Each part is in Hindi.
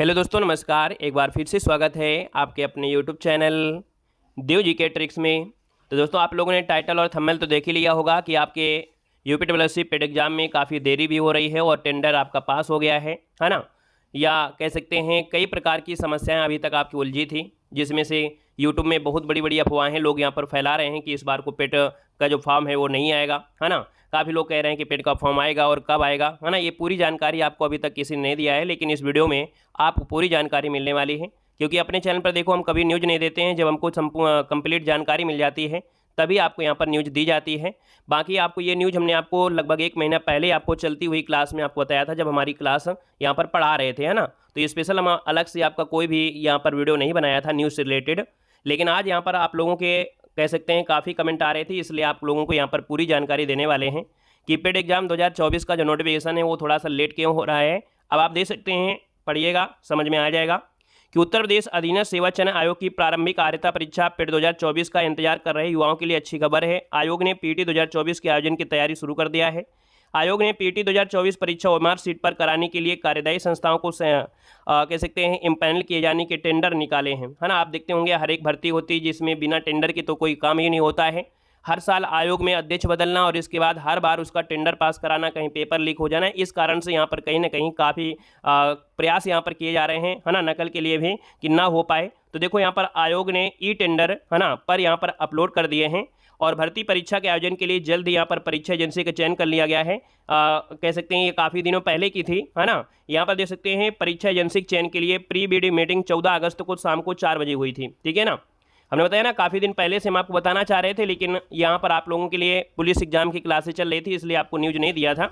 हेलो दोस्तों, नमस्कार। एक बार फिर से स्वागत है आपके अपने यूट्यूब चैनल देव जी के ट्रिक्स में। तो दोस्तों, आप लोगों ने टाइटल और थंबनेल तो देख ही लिया होगा कि आपके यूपीडब्ल्यूएससी पेड एग्जाम में काफ़ी देरी भी हो रही है और टेंडर आपका पास हो गया है ना। या कह सकते हैं कई प्रकार की समस्याएं अभी तक आपकी उलझी थी, जिसमें से यूट्यूब में बहुत बड़ी बड़ी अफवाहें लोग यहाँ पर फैला रहे हैं कि इस बार को पेड का जो फॉर्म है वो नहीं आएगा, है ना। काफ़ी लोग कह रहे हैं कि पेड का फॉर्म आएगा और कब आएगा, है ना। ये पूरी जानकारी आपको अभी तक किसी ने नहीं दिया है, लेकिन इस वीडियो में आपको पूरी जानकारी मिलने वाली है। क्योंकि अपने चैनल पर देखो, हम कभी न्यूज़ नहीं देते हैं, जब हमको कंप्लीट जानकारी मिल जाती है तभी आपको यहाँ पर न्यूज़ दी जाती है। बाकी आपको ये न्यूज़ हमने आपको लगभग 1 महीना पहले आपको चलती हुई क्लास में आपको बताया था, जब हमारी क्लास यहाँ पर पढ़ा रहे थे, है ना। तो ये स्पेशल हम अलग से आपका कोई भी यहाँ पर वीडियो नहीं बनाया था न्यूज़ से रिलेटेड। लेकिन आज यहाँ पर आप लोगों के कह सकते हैं काफ़ी कमेंट आ रहे थे, इसलिए आप लोगों को यहाँ पर पूरी जानकारी देने वाले हैं कि पेड एग्जाम 2024 का जो नोटिफिकेशन है वो थोड़ा सा लेट क्यों हो रहा है। अब आप देख सकते हैं, पढ़िएगा, समझ में आ जाएगा कि उत्तर प्रदेश अधीनस्थ सेवा चयन आयोग की प्रारंभिक आर्हता परीक्षा पेड 2024 का इंतजार कर रहे युवाओं के लिए अच्छी खबर है। आयोग ने पीटी 2024 के आयोजन की तैयारी शुरू कर दिया है। आयोग ने पीटी 2024 परीक्षा ओएमआर सीट पर कराने के लिए कार्यदायी संस्थाओं को कह सकते हैं इम्पैनल किए जाने के टेंडर निकाले हैं, है ना। आप देखते होंगे हर एक भर्ती होती है जिसमें बिना टेंडर के तो कोई काम ही नहीं होता है। हर साल आयोग में अध्यक्ष बदलना और इसके बाद हर बार उसका टेंडर पास कराना, कहीं पेपर लीक हो जाना, इस कारण से यहाँ पर कहीं ना कहीं काफ़ी प्रयास यहाँ पर किए जा रहे हैं, है ना, नकल के लिए भी कि ना हो पाए। तो देखो यहाँ पर आयोग ने ई टेंडर, है ना, पर यहाँ पर अपलोड कर दिए हैं और भर्ती परीक्षा के आयोजन के लिए जल्द यहाँ पर परीक्षा एजेंसी का चयन कर लिया गया है। कह सकते हैं ये काफ़ी दिनों पहले की थी, है ना। यहाँ पर देख सकते हैं परीक्षा एजेंसी के चयन के लिए प्री बीडी मीटिंग 14 अगस्त को शाम को 4 बजे हुई थी, ठीक है ना। हमने बताया ना, काफ़ी दिन पहले से हम आपको बताना चाह रहे थे, लेकिन यहाँ पर आप लोगों के लिए पुलिस एग्जाम की क्लासेस चल रही थी, इसलिए आपको न्यूज़ नहीं दिया था।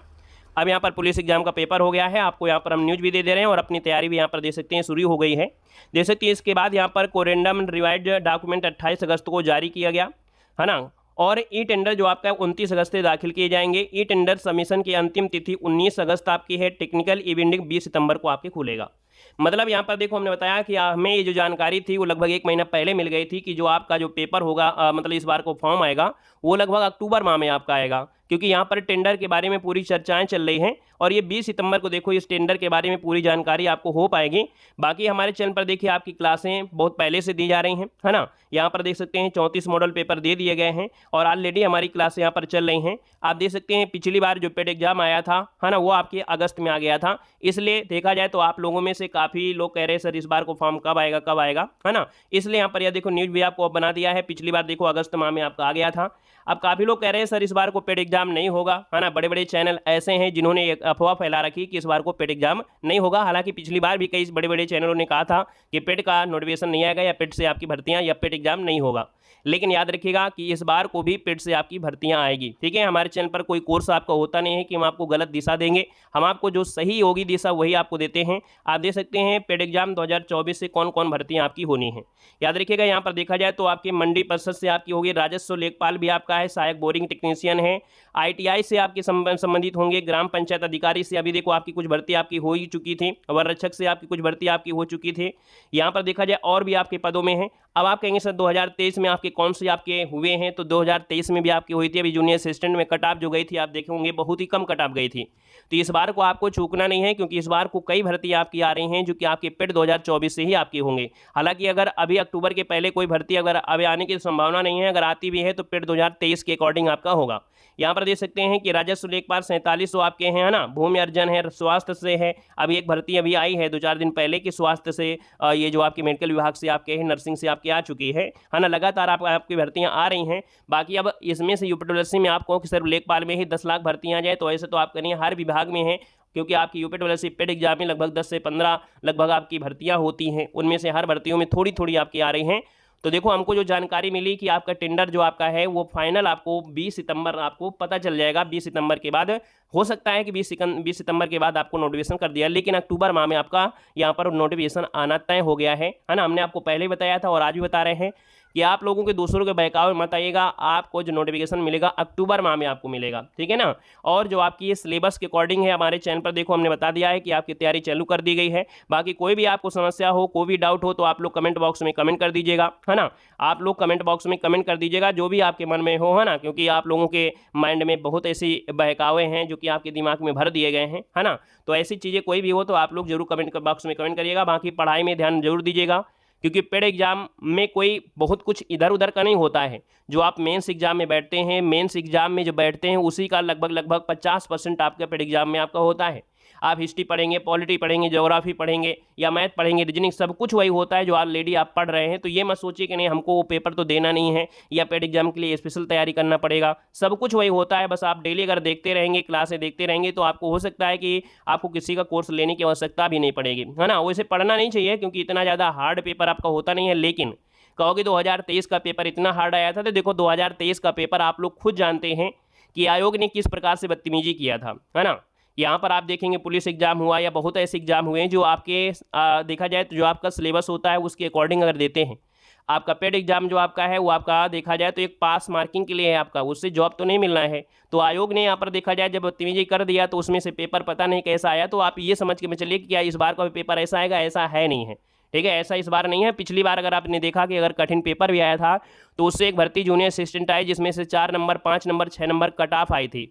अब यहाँ पर पुलिस एग्जाम का पेपर हो गया है, आपको यहाँ पर हम न्यूज़ भी दे रहे हैं और अपनी तैयारी भी यहाँ पर दे सकते हैं शुरू हो गई है। देख सकते हैं इसके बाद यहाँ पर कोरेंडम रिवाइज्ड डॉक्यूमेंट 28 अगस्त को जारी किया गया, है ना। और ई टेंडर जो आपका 29 अगस्त से दाखिल किए जाएंगे। ई टेंडर सबमिशन की अंतिम तिथि 19 अगस्त आपकी है। टेक्निकल इवेंटिंग 20 सितंबर को आपके खुलेगा। मतलब यहाँ पर देखो, हमने बताया कि हमें ये जो जानकारी थी वो लगभग 1 महीना पहले मिल गई थी कि जो आपका जो पेपर होगा, मतलब इस बार को फॉर्म आएगा वो लगभग अक्टूबर माह में आपका आएगा, क्योंकि यहाँ पर टेंडर के बारे में पूरी चर्चाएं चल रही हैं और ये 20 सितंबर को देखो इस टेंडर के बारे में पूरी जानकारी आपको हो पाएगी। बाकी हमारे चैनल पर देखिए आपकी क्लासें बहुत पहले से दी जा रही हैं, है ना। यहाँ पर देख सकते हैं 34 मॉडल पेपर दे दिए गए हैं और ऑलरेडी हमारी क्लासें यहाँ पर चल रही हैं। आप देख सकते हैं पिछली बार जो पेड एग्जाम आया था, है ना, वो आपके अगस्त में आ गया था। इसलिए देखा जाए तो आप लोगों में से काफ़ी लोग कह रहे हैं सर इस बार को फॉर्म कब आएगा, है ना। इसलिए यहाँ पर यह देखो न्यूज़ भी आपको बना दिया है। पिछली बार देखो अगस्त माह में आपका आ गया था। अब काफ़ी लोग कह रहे हैं सर इस बार को पेड एग्जाम नहीं होगा, है ना। बड़े बड़े चैनल ऐसे हैं जिन्होंने एक अफवाह फैला रखी कि इस बार को पेड एग्जाम नहीं होगा। हालांकि पिछली बार भी कई बड़े बड़े चैनलों ने कहा था कि पेड का नोटिफिकेशन नहीं आएगा या पेड से आपकी भर्तियां या पेड एग्जाम नहीं होगा। लेकिन याद रखिएगा कि इस बार को भी पेड से आपकी भर्तियां आएगी, ठीक है। हमारे चैनल पर कोई कोर्स आपका होता नहीं है कि हम आपको गलत दिशा देंगे, हम आपको जो सही होगी दिशा वही आपको देते हैं। आप देख सकते हैं पेड एग्जाम 2024 से कौन कौन भर्तियां आपकी होनी है। याद रखिएगा, यहाँ पर देखा जाए तो आपकी मंडी परिषद से आपकी होगी, राजस्व लेखपाल भी आपका है, सहायक बोरिंग टेक्नीशियन है, ITI से आपके संबंधित होंगे, ग्राम पंचायत अधिकारी से अभी देखो आपकी कुछ भर्ती आपकी हो ही चुकी थी, वन रक्षक से आपकी कुछ भर्ती आपकी हो चुकी थी। यहाँ पर देखा जाए और भी आपके पदों में है। अब आप कहेंगे सर 2023 में आपके कौन से आपके हुए हैं, तो 2023 में भी आपकी हुई थी। अभी जूनियर असिस्टेंट में कट ऑफ जो गई थी आप देखे होंगे बहुत ही कम कट ऑफ गई थी। तो इस बार को आपको चूकना नहीं है, क्योंकि इस बार को कई भर्ती आपकी आ रही हैं जो कि आपके पेड 2024 से ही आपकी होंगे। हालांकि अगर अभी अक्टूबर के पहले कोई भर्ती अगर अभी आने की संभावना नहीं है, अगर आती भी है तो पेड 2023 के अकॉर्डिंग आपका होगा। यहाँ पर देख सकते हैं कि राजस्व लेखपाल 4700 आपके हैं, है ना। भूमि अर्जन है, स्वास्थ्य से है, अभी एक भर्ती अभी आई है 2-4 दिन पहले कि स्वास्थ्य से ये जो आपके मेडिकल विभाग से आपके हैं, नर्सिंग से आपके आ चुकी है ना। लगातार आपकी भर्तियां आ रही हैं। बाकी अब इसमें से यूपीडब्ल्यूएससी में आपको सिर्फ लेखपाल में ही 10 लाख भर्तियां आ जाए, तो ऐसे तो आप करिए हर विभाग में है, क्योंकि आपकी यूपीडब्ल्यूएससी पेड एग्जाम में लगभग 10 से 15 लगभग आपकी भर्तियां होती हैं, उनमें से हर भर्तियों में थोड़ी थोड़ी आपकी आ रही हैं। तो देखो हमको जो जानकारी मिली कि आपका टेंडर जो आपका है वो फाइनल आपको 20 सितंबर आपको पता चल जाएगा। 20 सितंबर के बाद हो सकता है कि 20 सितंबर के बाद आपको नोटिफिकेशन कर दिया, लेकिन अक्टूबर माह में आपका यहाँ पर नोटिफिकेशन आना तय हो गया है ना। हमने आपको पहले ही बताया था और आज भी बता रहे हैं कि आप लोगों के दूसरों के बहकावे मत आइएगा। आपको जो नोटिफिकेशन मिलेगा अक्टूबर माह में आपको मिलेगा, ठीक है ना। और जो आपकी ये सिलेबस के अकॉर्डिंग है, हमारे चैनल पर देखो हमने बता दिया है कि आपकी तैयारी चालू कर दी गई है। बाकी कोई भी आपको समस्या हो, कोई भी डाउट हो तो आप लोग कमेंट बॉक्स में कमेंट कर दीजिएगा, है ना। आप लोग कमेंट बॉक्स में कमेंट कर दीजिएगा जो भी आपके मन में हो, है ना, क्योंकि आप लोगों के माइंड में बहुत ऐसी बहकावे हैं जो कि आपके दिमाग में भर दिए गए हैं, है ना। तो ऐसी चीज़ें कोई भी हो तो आप लोग जरूर कमेंट बॉक्स में कमेंट करिएगा। बाकी पढ़ाई में ध्यान जरूर दीजिएगा, क्योंकि पेड एग्जाम में कोई बहुत कुछ इधर उधर का नहीं होता है। जो आप मेंस एग्जाम में बैठते हैं, मेंस एग्जाम में जो बैठते हैं उसी का लगभग 50% आपका पेड एग्जाम में आपका होता है। आप हिस्ट्री पढ़ेंगे, पॉलिटी पढ़ेंगे, ज्योग्राफी पढ़ेंगे या मैथ पढ़ेंगे, रीजनिंग, सब कुछ वही होता है जो ऑलरेडी आप पढ़ रहे हैं। तो ये मत सोचिए कि नहीं हमको वो पेपर तो देना नहीं है या पेड एग्जाम के लिए स्पेशल तैयारी करना पड़ेगा। सब कुछ वही होता है, बस आप डेली अगर देखते रहेंगे, क्लासें देखते रहेंगे तो आपको हो सकता है कि आपको किसी का कोर्स लेने की आवश्यकता भी नहीं पड़ेगी, है ना। वैसे पढ़ना नहीं चाहिए क्योंकि इतना ज़्यादा हार्ड पेपर आपका होता नहीं है। लेकिन कहोगे 2023 का पेपर इतना हार्ड आया था, तो देखो 2023 का पेपर आप लोग खुद जानते हैं कि आयोग ने किस प्रकार से बदतमीजी किया था, है ना। यहाँ पर आप देखेंगे पुलिस एग्जाम हुआ या बहुत ऐसे एग्जाम हुए हैं जो आपके देखा जाए तो जो आपका सिलेबस होता है उसके अकॉर्डिंग अगर देते हैं। आपका पेड एग्जाम जो आपका है वो आपका देखा जाए तो एक पास मार्किंग के लिए है, आपका उससे जॉब तो नहीं मिलना है। तो आयोग ने यहाँ पर देखा जाए जब बदतमीजी कर दिया तो उसमें से पेपर पता नहीं कैसा आया। तो आप ये समझ के चलिए कि क्या इस बार का भी पेपर ऐसा आएगा, ऐसा है नहीं है, ठीक है। ऐसा इस बार नहीं है। पिछली बार अगर आपने देखा कि अगर कठिन पेपर भी आया था तो उससे एक भर्ती जूनियर असिस्टेंट आई जिसमें से 4 number, 5 number, 6 number cut off आई थी।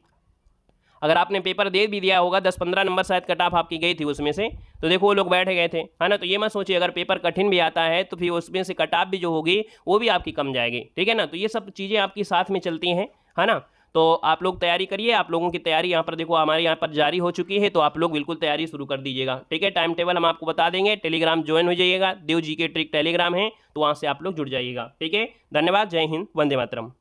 अगर आपने पेपर दे भी दिया होगा 10-15 नंबर शायद कट ऑफ आपकी गई थी उसमें से, तो देखो वो लोग बैठ गए थे, है ना। तो ये मत सोचिए अगर पेपर कठिन भी आता है तो फिर उसमें से कट ऑफ भी जो होगी वो भी आपकी कम जाएगी, ठीक है ना। तो ये सब चीज़ें आपकी साथ में चलती हैं, है ना। तो आप लोग तैयारी करिए। आप लोगों की तैयारी यहाँ पर देखो हमारे यहाँ पर जारी हो चुकी है, तो आप लोग बिल्कुल तैयारी शुरू कर दीजिएगा, ठीक है। टाइम टेबल हम आपको बता देंगे, टेलीग्राम ज्वाइन हो जाइएगा, देव जी के ट्रिक टेलीग्राम है, तो वहाँ से आप लोग जुड़ जाइएगा, ठीक है। धन्यवाद, जय हिंद, वंदे मातरम।